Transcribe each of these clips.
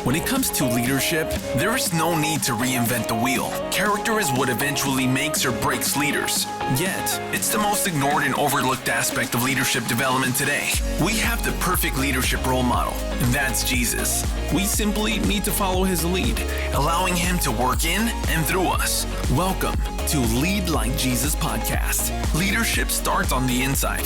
When it comes to leadership, there is no need to reinvent the wheel. Character is what eventually makes or breaks leaders. Yet, it's the most ignored and overlooked aspect of leadership development today. We have the perfect leadership role model, and that's Jesus. We simply need to follow his lead, allowing him to work in and through us. Welcome to Lead Like Jesus podcast. Leadership starts on the inside.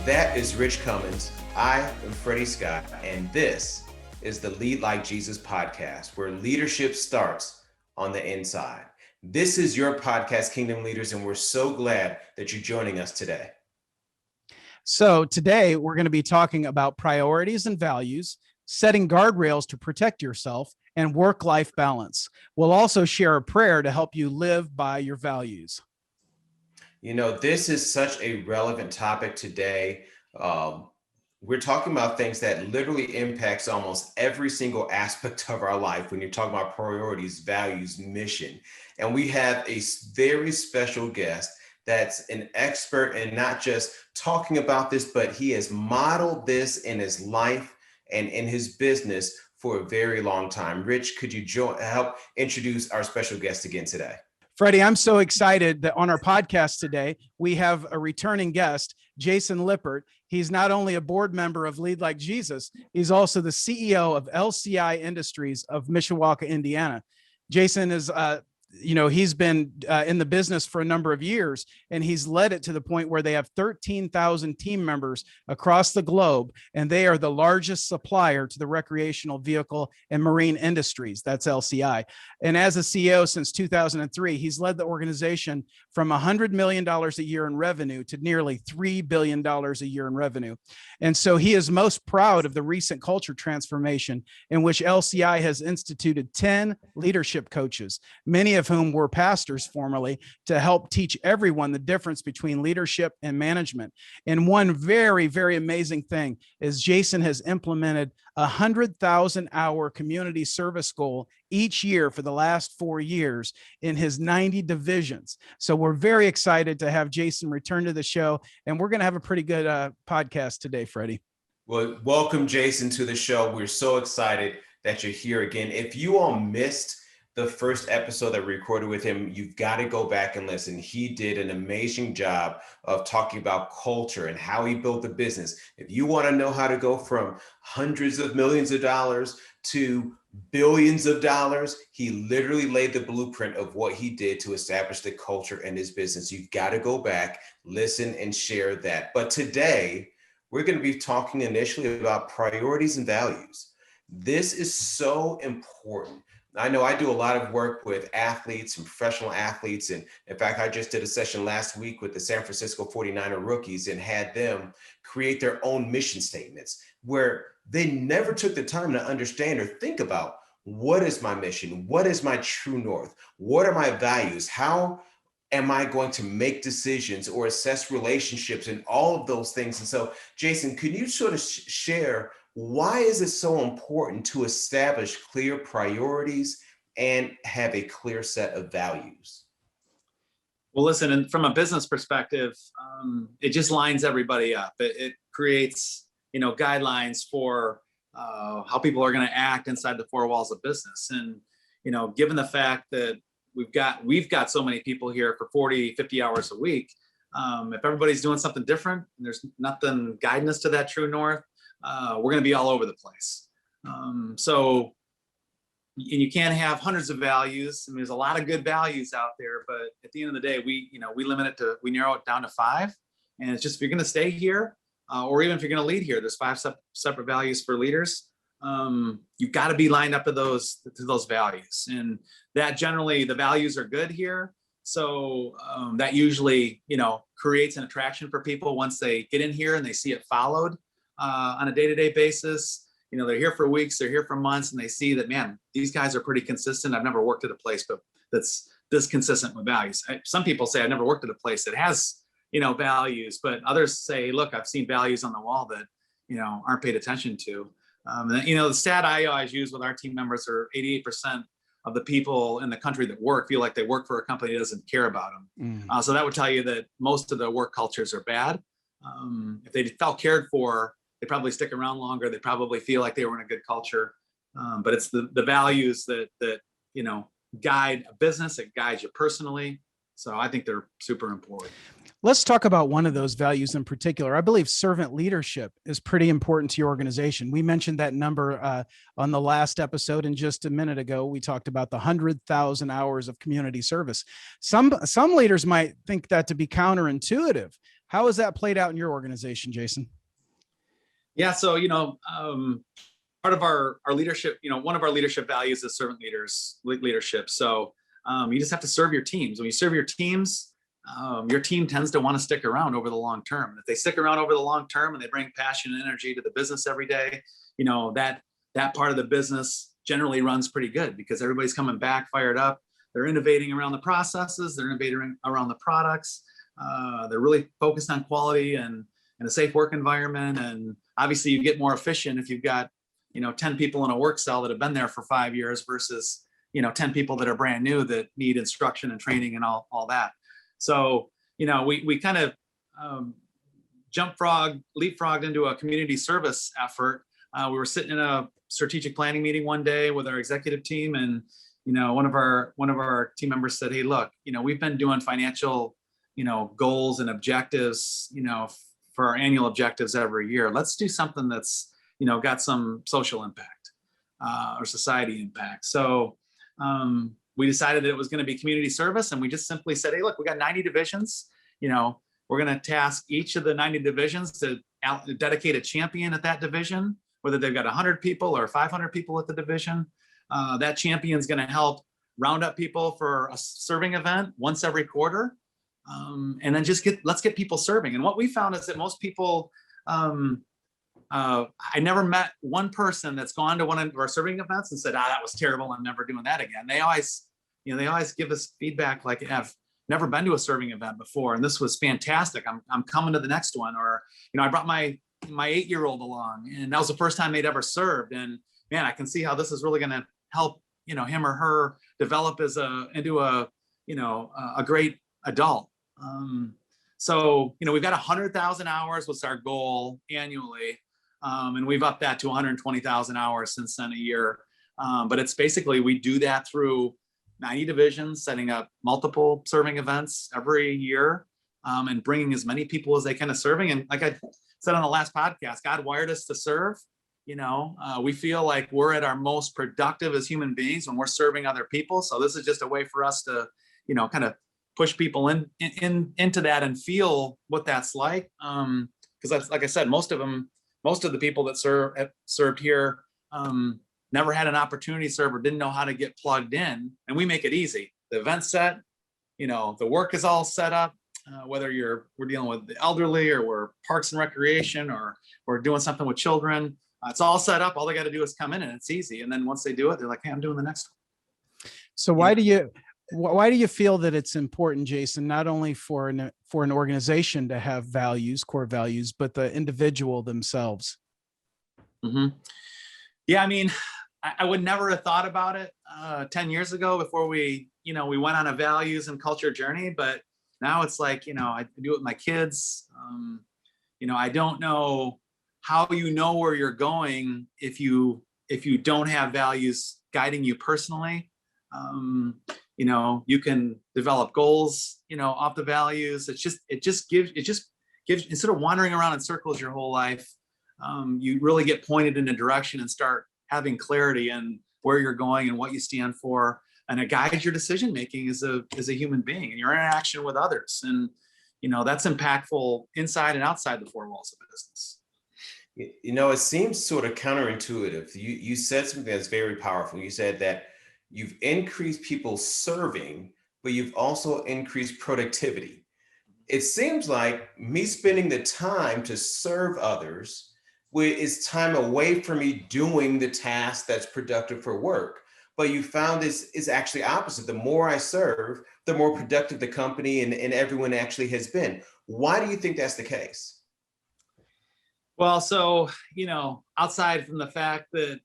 That is Rich Cummins. I am Freddie Scott, and this is the Lead Like Jesus podcast, where leadership starts on the inside. This is your podcast, Kingdom Leaders, and we're so glad that you're joining us today. So today we're going to be talking about priorities and values, setting guardrails to protect yourself, and work-life balance. We'll also share a prayer to help you live by your values. You know, this is such a relevant topic today. We're talking about things that literally impacts almost every single aspect of our life when you're talking about priorities, values, mission. And we have a very special guest that's an expert in not just talking about this, but he has modeled this in his life and in his business for a very long time. Rich, could you help introduce our special guest again today? Freddie, I'm so excited that on our podcast today, we have a returning guest, Jason Lippert. He's not only a board member of Lead Like Jesus, he's also the CEO of LCI Industries of Mishawaka, Indiana. Jason is, he's been in the business for a number of years, and he's led it to the point where they have 13,000 team members across the globe, and they are the largest supplier to the recreational vehicle and marine industries. That's LCI. And as a CEO since 2003, he's led the organization from $100 million a year in revenue to nearly $3 billion a year in revenue. And so he is most proud of the recent culture transformation in which LCI has instituted 10 leadership coaches, many of whom were pastors formerly, to help teach everyone the difference between leadership and management. And one very, very amazing thing is Jason has implemented a 100,000 hour community service goal each year for the last 4 years in his 90 divisions. So we're very excited to have Jason return to the show, and we're going to have a pretty good podcast today, Freddie. Well, welcome, Jason, to the show. We're so excited that you're here again. If you all missed the first episode that we recorded with him, you've got to go back and listen. He did an amazing job of talking about culture and how he built the business. If you want to know how to go from hundreds of millions of dollars to billions of dollars, he literally laid the blueprint of what he did to establish the culture in his business. You've got to go back, listen, and share that. But today, we're going to be talking initially about priorities and values. This is so important. I know I do a lot of work with athletes and professional athletes. And in fact, I just did a session last week with the San Francisco 49er rookies and had them create their own mission statements where they never took the time to understand or think about, what is my mission? What is my true north? What are my values? How am I going to make decisions or assess relationships and all of those things? And so, Jason, could you sort of share, why is it so important to establish clear priorities and have a clear set of values? Well, listen, and from a business perspective, it just lines everybody up. It creates, guidelines for how people are going to act inside the four walls of business. And, given the fact that we've got so many people here for 40, 50 hours a week, if everybody's doing something different and there's nothing guiding us to that true north, we're going to be all over the place. And you can't have hundreds of values. I mean, there's a lot of good values out there, but at the end of the day, we narrow it down to 5. And it's just, if you're going to stay here, or even if you're going to lead here, there's 5 separate values for leaders. You've got to be lined up to those values. And that generally, the values are good here. So that usually, creates an attraction for people once they get in here and they see it followed on a day-to-day basis. They're here for weeks, they're here for months, and they see that, man, these guys are pretty consistent. I've never worked at a place that's this consistent with values. Some people say I've never worked at a place that has, values, but others say, look, I've seen values on the wall that, aren't paid attention to. The stat I always use with our team members are 88% of the people in the country that feel like they work for a company that doesn't care about them. So that would tell you that most of the work cultures are bad. If they felt cared for, they probably stick around longer. They probably feel like they were in a good culture. But it's the values that guide a business. It guides you personally. So I think they're super important. Let's talk about one of those values in particular. I believe servant leadership is pretty important to your organization. We mentioned that number on the last episode, and just a minute ago, we talked about the 100,000 hours of community service. Some leaders might think that to be counterintuitive. How has that played out in your organization, Jason? Yeah, so part of our leadership, one of our leadership values is servant leadership. So you just have to serve your teams. When you serve your team tends to want to stick around over the long term. And if they stick around over the long term and they bring passion and energy to the business every day, that part of the business generally runs pretty good because everybody's coming back fired up. They're innovating around the processes. They're innovating around the products. They're really focused on quality and a safe work environment. And obviously you get more efficient if you've got 10 people in a work cell that have been there for 5 years versus 10 people that are brand new that need instruction and training and all that. So we kind of leapfrogged into a community service effort. We were sitting in a strategic planning meeting one day with our executive team, and one of our team members said, "Hey, look, we've been doing financial goals and objectives for our annual objectives every year. Let's do something that's got some social impact or society impact." So we decided that it was going to be community service, and we just simply said, "Hey, look, we got 90 divisions. We're going to task each of the 90 divisions to dedicate a champion at that division, whether they've got 100 people or 500 people at the division. That champion is going to help round up people for a serving event once every quarter, and then let's get people serving." And what we found is that most people, I never met one person that's gone to one of our serving events and said, "that was terrible. I'm never doing that again." They always give us feedback like, "I've never been to a serving event before, and this was fantastic. I'm coming to the next one." Or, "I brought my 8-year-old along, and that was the first time they'd ever served. And man, I can see how this is really going to help, him or her develop into a great adult." So, we've got 100,000 hours was our goal annually. And we've upped that to 120,000 hours since then a year. But it's basically, we do that through 90 divisions, setting up multiple serving events every year, and bringing as many people as they can to serving. And like I said on the last podcast, God wired us to serve. We feel like we're at our most productive as human beings when we're serving other people. So this is just a way for us to, kind of push people into that and feel what that's like. Because that's, like I said, most of the people that served here never had an opportunity to serve or didn't know how to get plugged in. And we make it easy. The event's set, the work is all set up, whether we're dealing with the elderly or we're parks and recreation or we're doing something with children. It's all set up. All they got to do is come in and it's easy. And then once they do it, they're like, "Hey, I'm doing the next one." So why do you feel that it's important, Jason, not only for an organization to have values, core values, but the individual themselves? Mm-hmm. Yeah, I mean, I would never have thought about it 10 years ago before we went on a values and culture journey. But now it's like, I do it with my kids. I don't know how where you're going if you don't have values guiding you personally. You can develop goals, off the values. It just gives, instead of wandering around in circles your whole life, you really get pointed in a direction and start having clarity in where you're going and what you stand for. And it guides your decision making as a human being and your interaction with others. And, that's impactful inside and outside the four walls of a business. It seems sort of counterintuitive. You said something that's very powerful. You said that you've increased people serving, but you've also increased productivity. It seems like me spending the time to serve others is time away from me doing the task that's productive for work. But you found this is actually opposite. The more I serve, the more productive the company and everyone actually has been. Why do you think that's the case? Well, so, outside from the fact that,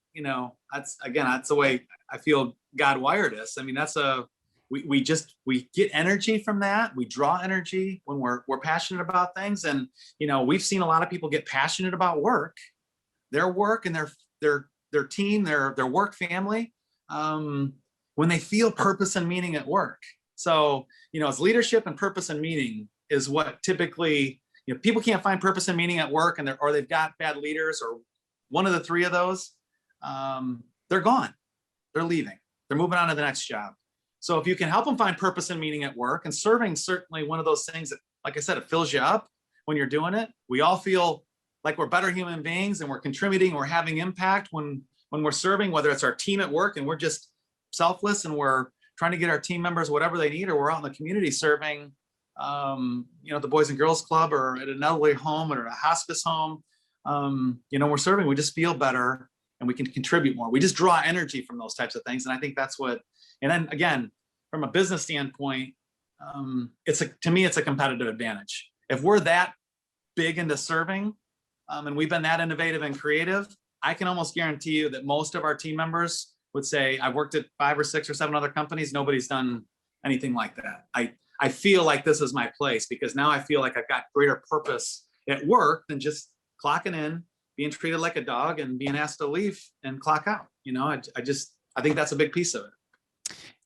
that's the way I feel God wired us. I mean, that's a we get energy from that. We draw energy when we're passionate about things. And, we've seen a lot of people get passionate about their work and their team, their work family, when they feel purpose and meaning at work. So, it's leadership and purpose and meaning is what typically, people can't find purpose and meaning at work, or they've got bad leaders, or one of the three of those, they're gone. They're leaving. They're moving on to the next job. So if you can help them find purpose and meaning at work, and serving certainly one of those things that, like I said, it fills you up when you're doing it. We all feel like we're better human beings and we're contributing, we're having impact when we're serving, whether it's our team at work and we're just selfless and we're trying to get our team members whatever they need, or we're out in the community serving, the Boys and Girls Club, or at an elderly home, or a hospice home. We're serving, we just feel better and we can contribute more. We just draw energy from those types of things. And I think that's what, and then again, from a business standpoint, to me, it's a competitive advantage. If we're that big into serving, and we've been that innovative and creative, I can almost guarantee you that most of our team members would say, I've worked at 5 or 6 or 7 other companies. Nobody's done anything like that. I feel like this is my place, because now I feel like I've got greater purpose at work than just clocking in, being treated like a dog, and being asked to leave and clock out. I think that's a big piece of it.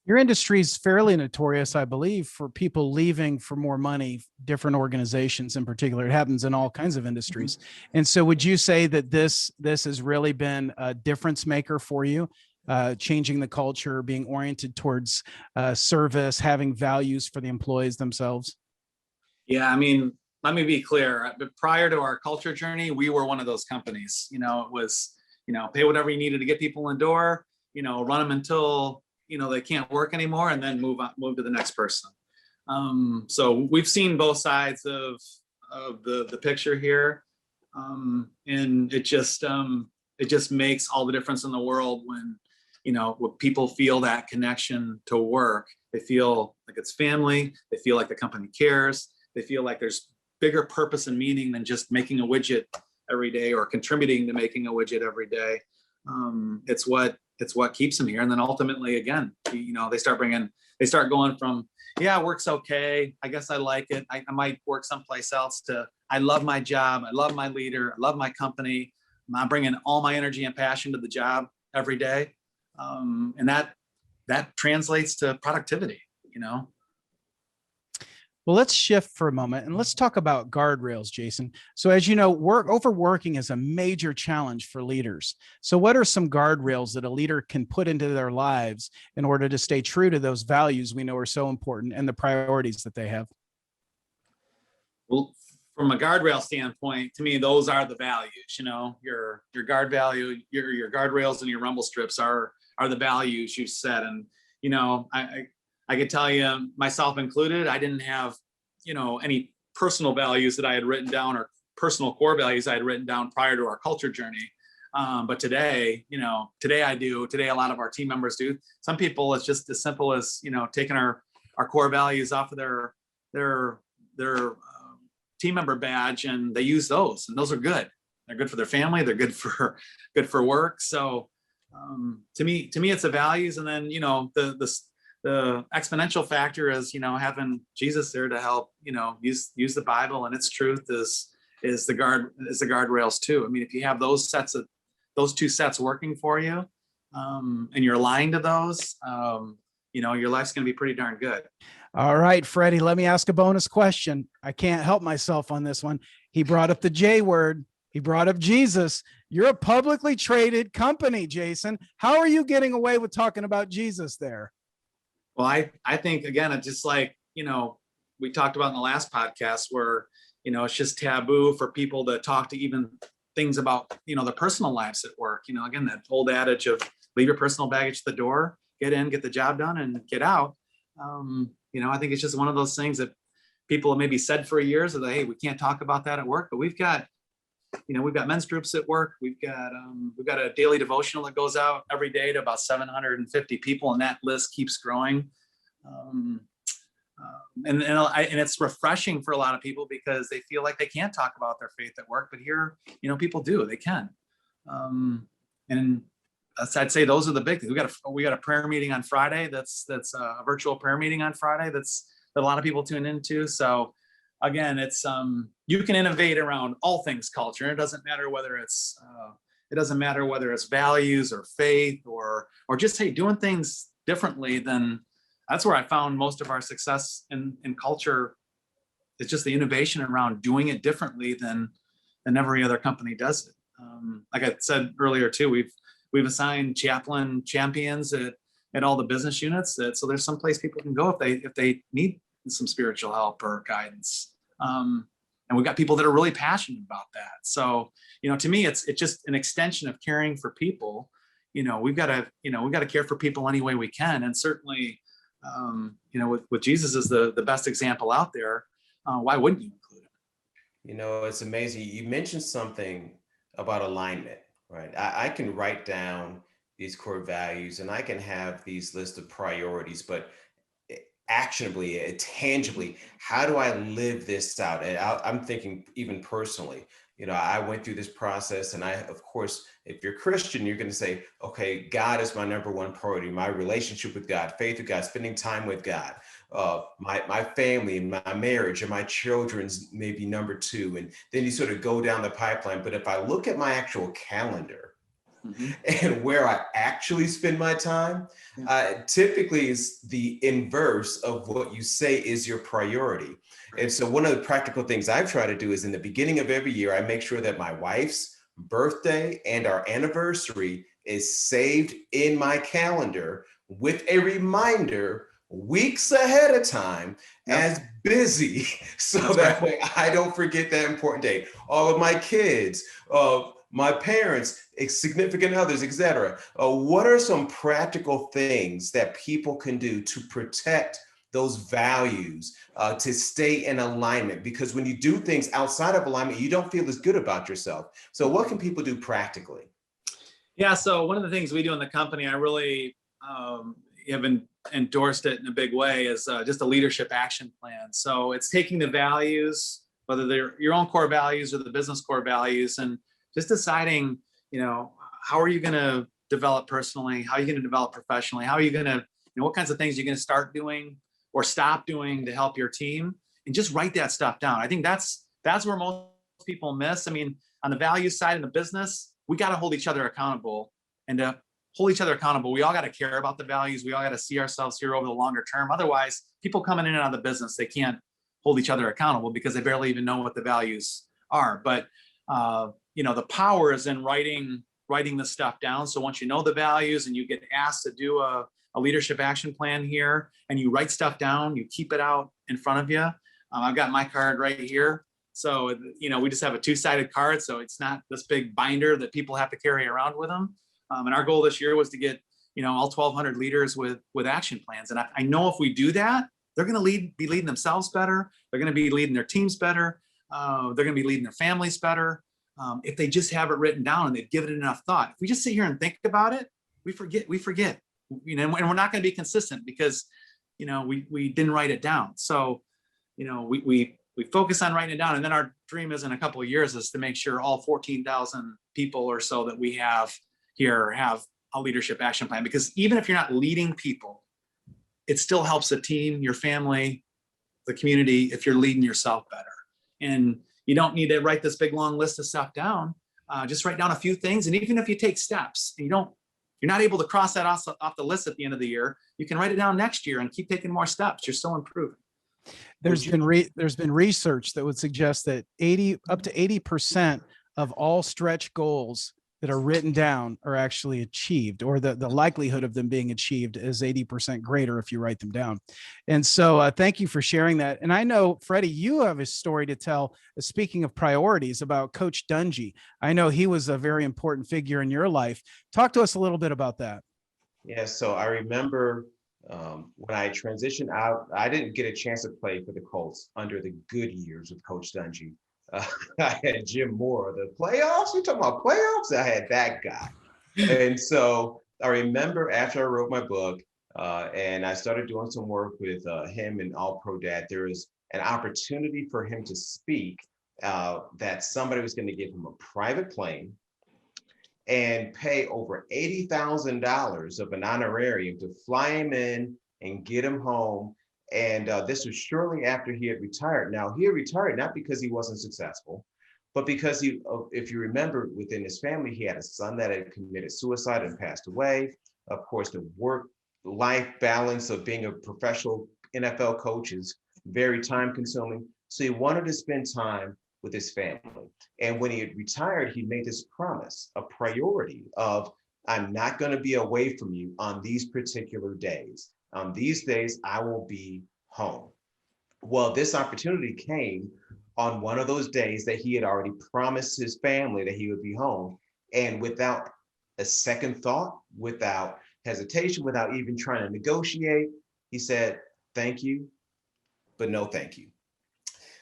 Your industry is fairly notorious, I believe, for people leaving for more money, different organizations in particular. It happens in all kinds of industries. And so would you say that this has really been a difference maker for you, changing the culture, being oriented towards service, having values for the employees themselves? Yeah, I mean, let me be clear. Prior to our culture journey, we were one of those companies. It was, pay whatever you needed to get people in the door, run them until they can't work anymore, and then move to the next person. So we've seen both sides of the picture here, and it just makes all the difference in the world when people feel that connection to work. They feel like it's family. They feel like the company cares. They feel like there's bigger purpose and meaning than just making a widget every day or contributing to making a widget every day. It's what keeps them here. And then ultimately, again, they start going from, yeah, work's okay, I guess I like it, I might work someplace else, to I love my job, I love my leader, I love my company, I'm bringing all my energy and passion to the job every day. And that translates to productivity. Well, let's shift for a moment and let's talk about guardrails, Jason. So as you know, overworking is a major challenge for leaders. So what are some guardrails that a leader can put into their lives in order to stay true to those values we know are so important and the priorities that they have? Well, from a guardrail standpoint, to me, those are the values. Your guard value, your guardrails and your rumble strips are the values you set. And I could tell you, myself included, I didn't have, any personal values that I had written down, or personal core values I had written down prior to our culture journey. But today, I do. Today, a lot of our team members do. Some people, it's just as simple as, taking our core values off of their team member badge, and they use those, and those are good. They're good for their family. They're good for work. So to me, it's the values, and then the exponential factor is, having Jesus there to help, use the Bible and its truth is the guardrails too. I mean, if you have those two sets working for you, and you're aligned to those, your life's going to be pretty darn good. All right, Freddie, let me ask a bonus question. I can't help myself on this one. He brought up the J word. He brought up Jesus. You're a publicly traded company, Jason. How are you getting away with talking about Jesus there? Well, I think, again, it's just like, we talked about in the last podcast, where, it's just taboo for people to talk to even things about, their personal lives at work. Again, that old adage of leave your personal baggage at the door, get in, get the job done, and get out. I think it's just one of those things that people have maybe said for years, that, hey, we can't talk about that at work, but we've got men's groups at work. We've got a daily devotional that goes out every day to about 750 people, and that list keeps growing. And it's refreshing for a lot of people, because they feel like they can't talk about their faith at work, but here, people do, they can. And I'd say those are the big things. We got a prayer meeting on Friday. That's a virtual prayer meeting on Friday. That a lot of people tune into. So again, it's you can innovate around all things culture. It doesn't matter whether it's values or faith or just, hey, doing things differently. Then that's where I found most of our success in culture. It's just the innovation around doing it differently than every other company does it. Like I said earlier too, we've assigned chaplain champions at all the business units. So there's some place people can go if they need some spiritual help or guidance. And we've got people that are really passionate about that. So, to me, it's just an extension of caring for people. We've got to care for people any way we can. And certainly, with Jesus as the best example out there, why wouldn't you include him? It's amazing. You mentioned something about alignment, right? I can write down these core values and I can have these lists of priorities, but actionably, tangibly, how do I live this out? And I'm thinking even personally, I went through this process, and of course, if you're Christian, you're going to say, okay, God is my number one priority, my relationship with God, faith with God, spending time with God, my family, my marriage, and my children's maybe number two. And then you sort of go down the pipeline. But if I look at my actual calendar, and where I actually spend my time, typically is the inverse of what you say is your priority. And so one of the practical things I've tried to do is in the beginning of every year, I make sure that my wife's birthday and our anniversary is saved in my calendar with a reminder weeks ahead of time as busy, so that way I don't forget that important date. All of my kids, my parents, significant others, etc. What are some practical things that people can do to protect those values, to stay in alignment? Because when you do things outside of alignment, you don't feel as good about yourself. So what can people do practically? Yeah, so one of the things we do in the company, I really have endorsed it in a big way, is just a leadership action plan. So it's taking the values, whether they're your own core values or the business core values, and just deciding, how are you going to develop personally? How are you going to develop professionally? How are you going to, what kinds of things you're going to start doing or stop doing to help your team? And just write that stuff down. I think that's where most people miss. I mean, on the value side in the business, we got to hold each other accountable. And to hold each other accountable, we all got to care about the values. We all got to see ourselves here over the longer term. Otherwise, people coming in and out of the business, they can't hold each other accountable because they barely even know what the values are. But the power is in writing the stuff down. So once you know the values and you get asked to do a leadership action plan here, and you write stuff down, you keep it out in front of you. I've got my card right here. So, we just have a two-sided card. So it's not this big binder that people have to carry around with them. And our goal this year was to get, all 1,200 leaders with action plans. And I know if we do that, they're going to be leading themselves better. They're going to be leading their teams better. They're going to be leading their families better. If they just have it written down and they've given it enough thought. If we just sit here and think about it, we forget, and we're not going to be consistent because, we didn't write it down. So, we focus on writing it down. And then our dream is in a couple of years is to make sure all 14,000 people or so that we have here have a leadership action plan. Because even if you're not leading people, it still helps the team, your family, the community, if you're leading yourself better. And you don't need to write this big long list of stuff down. Just write down a few things. And even if you take steps and you're not able to cross that off the list at the end of the year, you can write it down next year and keep taking more steps. You're still improving. There's been research that would suggest that up to 80% of all stretch goals that are written down are actually achieved, or the likelihood of them being achieved is 80% greater if you write them down. And so thank you for sharing that. And I know, Freddie, you have a story to tell, speaking of priorities, about Coach Dungy. I know he was a very important figure in your life. Talk to us a little bit about that. Yeah, so I remember when I transitioned out, I didn't get a chance to play for the Colts under the good years with Coach Dungy. I had Jim Moore. The playoffs? You talking about playoffs? I had that guy. And so I remember after I wrote my book and I started doing some work with him and All Pro Dad, there was an opportunity for him to speak that somebody was going to give him a private plane and pay over $80,000 of an honorarium to fly him in and get him home. And this was shortly after he had retired. Now, he had retired not because he wasn't successful, but because if you remember, within his family, he had a son that had committed suicide and passed away. Of course, the work-life balance of being a professional NFL coach is very time-consuming. So he wanted to spend time with his family. And when he had retired, he made this promise, a priority of, I'm not going to be away from you on these particular days. On these days, I will be home. Well, this opportunity came on one of those days that he had already promised his family that he would be home. And without a second thought, without hesitation, without even trying to negotiate, he said, thank you, but no thank you.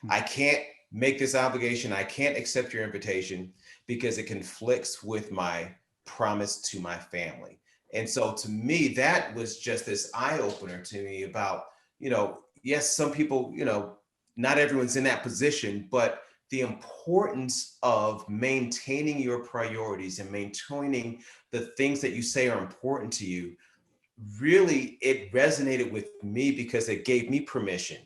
I can't make this obligation. I can't accept your invitation because it conflicts with my promise to my family. And so to me, that was just this eye opener to me about, yes, some people, not everyone's in that position, but the importance of maintaining your priorities and maintaining the things that you say are important to you. Really, it resonated with me because it gave me permission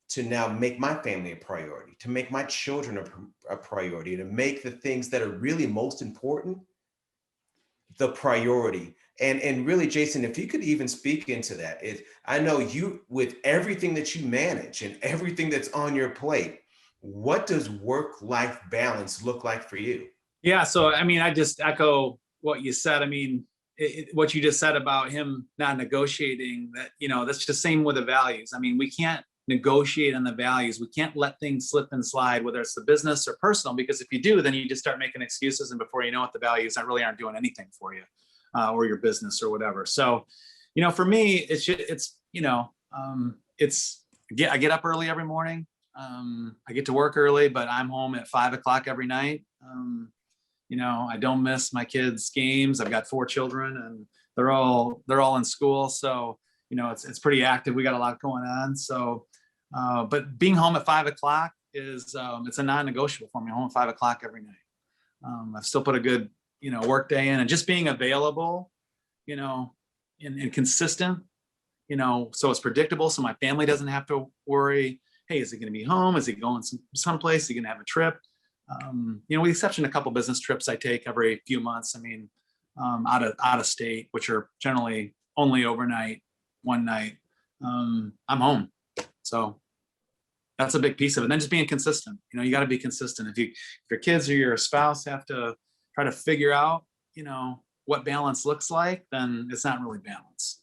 to now make my family a priority, to make my children a priority, to make the things that are really most important the priority. And really, Jason, if you could even speak into that, I know you, with everything that you manage and everything that's on your plate, what does work-life balance look like for you? Yeah. So, I mean, I just echo what you said. I mean, what you just said about him not negotiating, that, that's just same with the values. I mean, we can't negotiate on the values. We can't let things slip and slide, whether it's the business or personal, because if you do, then you just start making excuses. And before you know it, the values that really aren't doing anything for you or your business or whatever. So, for me, I get up early every morning. I get to work early, but I'm home at 5 o'clock every night. I don't miss my kids' games. I've got 4 children and they're all in school. So, it's pretty active. We got a lot going on. So, but being home at 5 o'clock is, it's a non-negotiable for me. I'm home at 5 o'clock every night. I've still put a good, work day in, and just being available, and consistent, so it's predictable. So my family doesn't have to worry, hey, is he going to be home? Is he going someplace? Is he going to have a trip? With the exception of a couple business trips I take every few months. I mean, out of state, which are generally only overnight, one night. I'm home. So that's a big piece of it. And then just being consistent. You got to be consistent. If your kids or your spouse have to try to figure out, what balance looks like, then it's not really balance.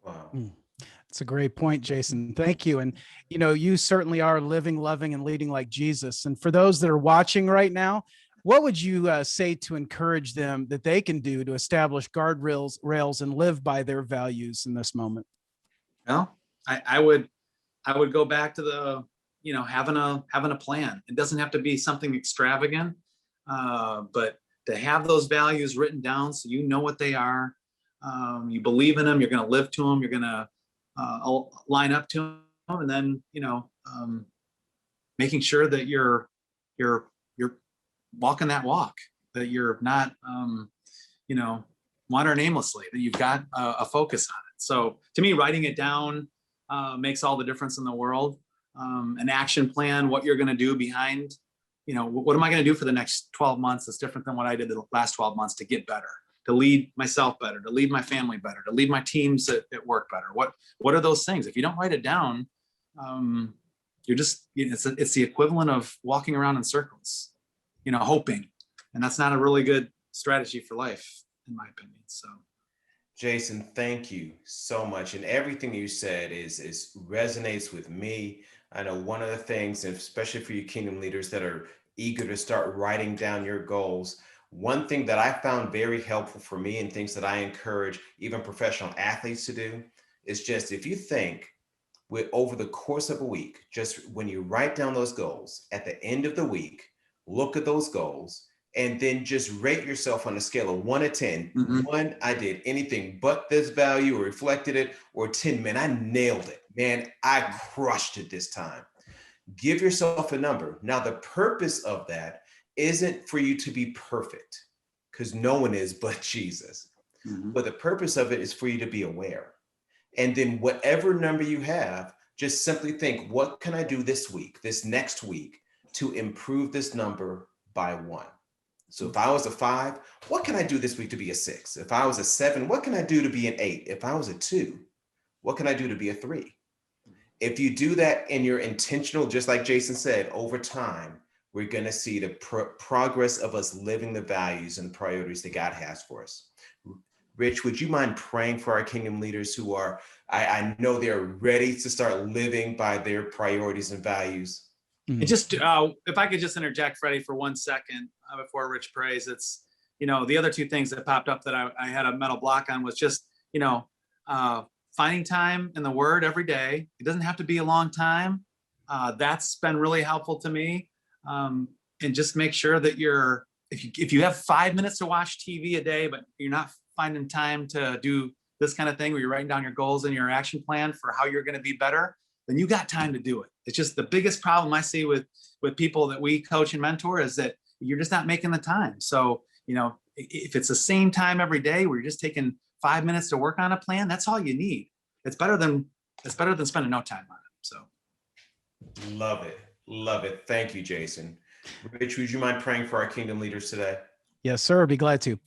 Wow. That's a great point, Jason. Thank you. And, you certainly are living, loving, and leading like Jesus. And for those that are watching right now, what would you say to encourage them that they can do to establish guardrails and live by their values in this moment? Well, I would go back to the, having a plan. It doesn't have to be something extravagant, but to have those values written down so you know what they are. You believe in them. You're going to live to them. You're going to line up to them, and then making sure that you're walking that walk, that you're not wandering aimlessly, that you've got a focus on it. So to me, writing it down makes all the difference in the world. An action plan, what you're going to do behind, what am I going to do for the next 12 months that's different than what I did the last 12 months to get better, to lead myself better, to lead my family better, to lead my teams at work better. What are those things? If you don't write it down, you're just, it's the equivalent of walking around in circles, hoping. And that's not a really good strategy for life, in my opinion. So, Jason, thank you so much. And everything you said is resonates with me. I know one of the things, and especially for you kingdom leaders that are eager to start writing down your goals, one thing that I found very helpful for me and things that I encourage even professional athletes to do is just, if you think over the course of a week, just when you write down those goals, at the end of the week, look at those goals and then just rate yourself on a scale of 1 to 10. Mm-hmm. 1, I did anything but this value or reflected it, or 10, man, I nailed it. Man, I crushed it this time. Give yourself a number. Now, the purpose of that isn't for you to be perfect. because no one is but Jesus. But the purpose of it is for you to be aware. And then whatever number you have, just simply think, what can I do this week, this next week, to improve this number by 1? So if I was a 5, what can I do this week to be a 6? If I was a 7, what can I do to be an 8? If I was a 2, what can I do to be a 3? If you do that and you're intentional, just like Jason said, over time, we're going to see the progress of us living the values and priorities that God has for us. Rich, would you mind praying for our kingdom leaders who are, I know they're ready to start living by their priorities and values? And just, if I could just interject, Freddie, for 1 second before Rich prays, it's, the other 2 things that popped up that I had a mental block on was just, finding time in the Word every day. It doesn't have to be a long time. That's been really helpful to me. And just make sure that if you have 5 minutes to watch TV a day, but you're not finding time to do this kind of thing where you're writing down your goals and your action plan for how you're going to be better, then you got time to do it. It's just the biggest problem I see with people that we coach and mentor is that you're just not making the time. So, if it's the same time every day where you're just taking 5 minutes to work on a plan, that's all you need. It's better than spending no time on it. So love it. Love it. Thank you, Jason. Rich, would you mind praying for our kingdom leaders today? Yes, sir. I'd be glad to.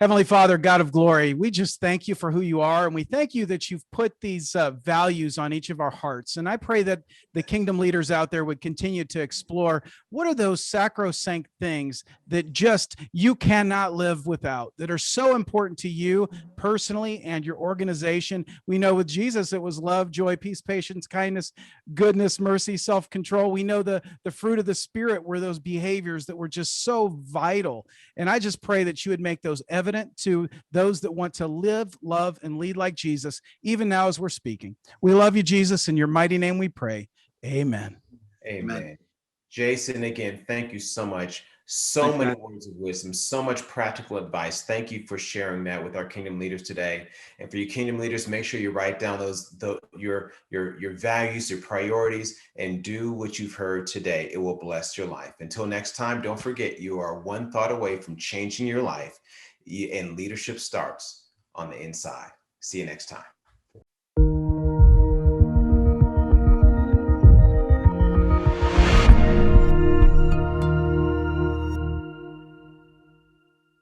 Heavenly Father, God of glory, we just thank you for who you are. And we thank you that you've put these values on each of our hearts. And I pray that the kingdom leaders out there would continue to explore what are those sacrosanct things that just you cannot live without, that are so important to you personally and your organization. We know with Jesus, it was love, joy, peace, patience, kindness, goodness, mercy, self-control. We know the fruit of the Spirit were those behaviors that were just so vital. And I just pray that you would make those evident to those that want to live, love, and lead like Jesus, even now as we're speaking. We love you, Jesus. In your mighty name we pray. Amen. Amen. Jason, again, thank you so much. So many words of wisdom, so much practical advice. Thank you for sharing that with our kingdom leaders today. And for you kingdom leaders, make sure you write down your values, your priorities, and do what you've heard today. It will bless your life. Until next time, don't forget, you are one thought away from changing your life, and leadership starts on the inside. See you next time.